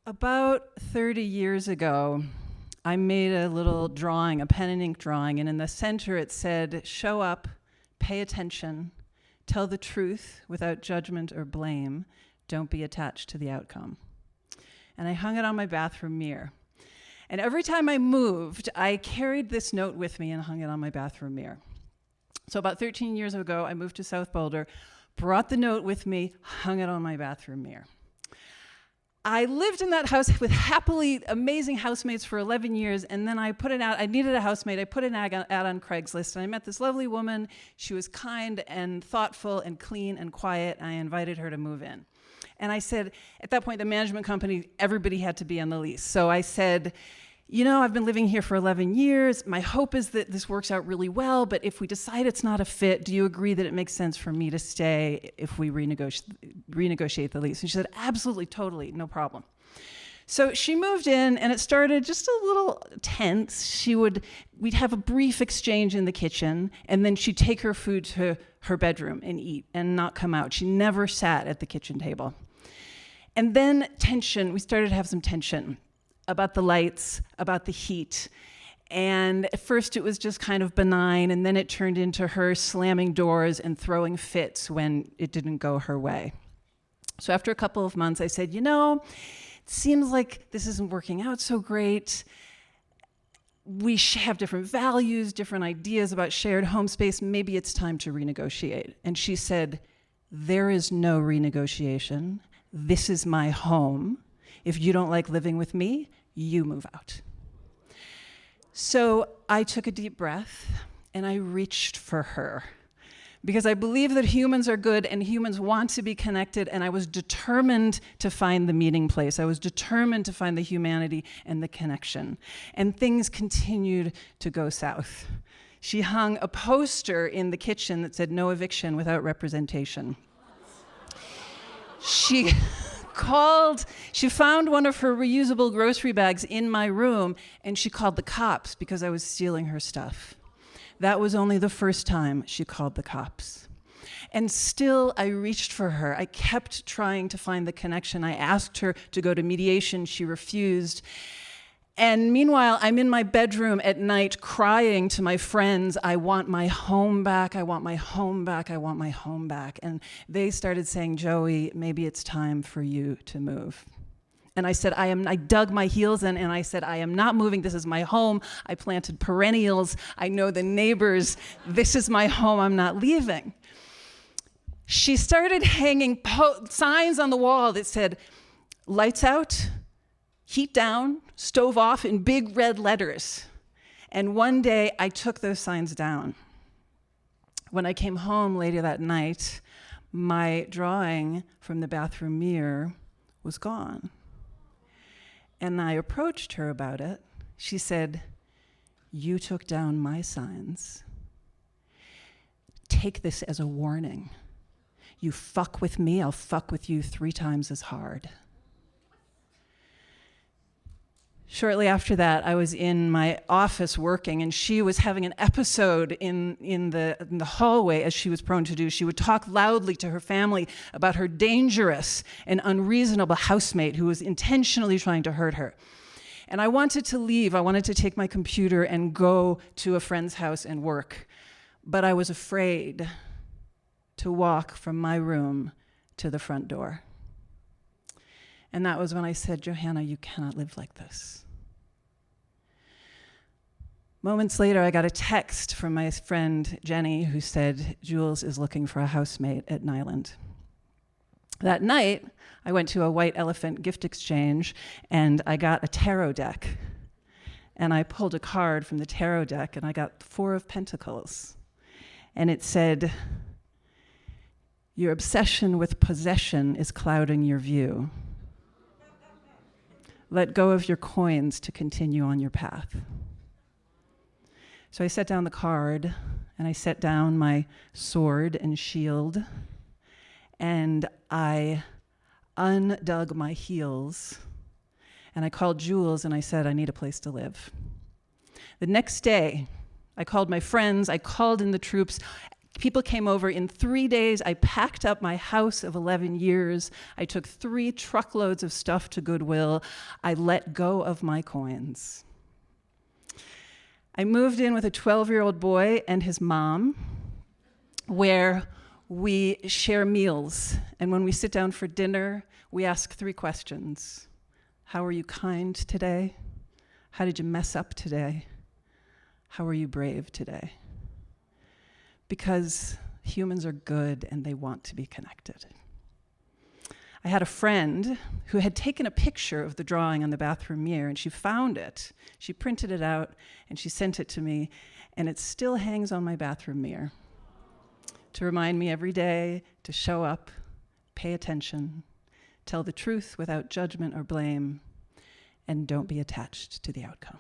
About 30 years ago, I made a little drawing, a pen and ink drawing, and in the center it said, show up, pay attention, tell the truth without judgment or blame, don't be attached to the outcome. And I hung it on my bathroom mirror. And every time I moved, I carried this note with me and hung it on my bathroom mirror. So about 13 years ago, I moved to South Boulder, brought the note with me, hung it on my bathroom mirror. I lived in that house with happily amazing housemates for 11 years, and then I put it out. I needed a housemate. I put an ad on Craigslist, and I met this lovely woman. She was kind and thoughtful and clean and quiet, and I invited her to move in. And I said, at that point, the management company, everybody had to be on the lease. So I said, you know, I've been living here for 11 years. My hope is that this works out really well, but if we decide it's not a fit, do you agree that it makes sense for me to stay if we renegotiate the lease? And she said, absolutely, totally, no problem. So she moved in, and it started just a little tense. We'd have a brief exchange in the kitchen, and then she'd take her food to her bedroom and eat and not come out. She never sat at the kitchen table. And then tension, we started to have some tension about the lights, about the heat. And at first it was just kind of benign, and then it turned into her slamming doors and throwing fits when it didn't go her way. So after a couple of months, I said, you know, it seems like this isn't working out so great. We have different values, different ideas about shared home space. Maybe it's time to renegotiate. And she said, there is no renegotiation. This is my home. If you don't like living with me, you move out. So I took a deep breath and I reached for her because I believe that humans are good and humans want to be connected, and I was determined to find the meeting place. I was determined to find the humanity and the connection. And things continued to go south. She hung a poster in the kitchen that said, no eviction without representation. She found one of her reusable grocery bags in my room, and she called the cops because I was stealing her stuff. That was only the first time she called the cops. And still, I reached for her. I kept trying to find the connection. I asked her to go to mediation. She refused. And meanwhile, I'm in my bedroom at night crying to my friends, I want my home back, I want my home back, I want my home back. And they started saying, Joey, maybe it's time for you to move. And I said, I dug my heels in and I said, I am not moving, this is my home. I planted perennials, I know the neighbors, this is my home, I'm not leaving. She started hanging signs on the wall that said, lights out, heat down, stove off in big red letters. And one day I took those signs down. When I came home later that night, my drawing from the bathroom mirror was gone. And I approached her about it. She said, you took down my signs. Take this as a warning. You fuck with me, I'll fuck with you 3 times as hard. Shortly after that, I was in my office working, and she was having an episode in the hallway, as she was prone to do. She would talk loudly to her family about her dangerous and unreasonable housemate who was intentionally trying to hurt her. And I wanted to leave. I wanted to take my computer and go to a friend's house and work. But I was afraid to walk from my room to the front door. And that was when I said, Johanna, you cannot live like this. Moments later, I got a text from my friend Jenny who said, Jules is looking for a housemate at Nyland. That night, I went to a White Elephant gift exchange and I got a tarot deck. And I pulled a card from the tarot deck and I got 4 of Pentacles. And it said, your obsession with possession is clouding your view. Let go of your coins to continue on your path. So I set down the card, and I set down my sword and shield, and I undug my heels, and I called Jules, and I said, I need a place to live. The next day, I called my friends, I called in the troops, People came over in 3 days. I packed up my house of 11 years. I took 3 truckloads of stuff to Goodwill. I let go of my coins. I moved in with a 12-year-old boy and his mom, where we share meals. And when we sit down for dinner, we ask 3 questions. How are you kind today? How did you mess up today? How are you brave today? Because humans are good and they want to be connected. I had a friend who had taken a picture of the drawing on the bathroom mirror, and she found it. She printed it out and she sent it to me, and it still hangs on my bathroom mirror to remind me every day to show up, pay attention, tell the truth without judgment or blame, and don't be attached to the outcome.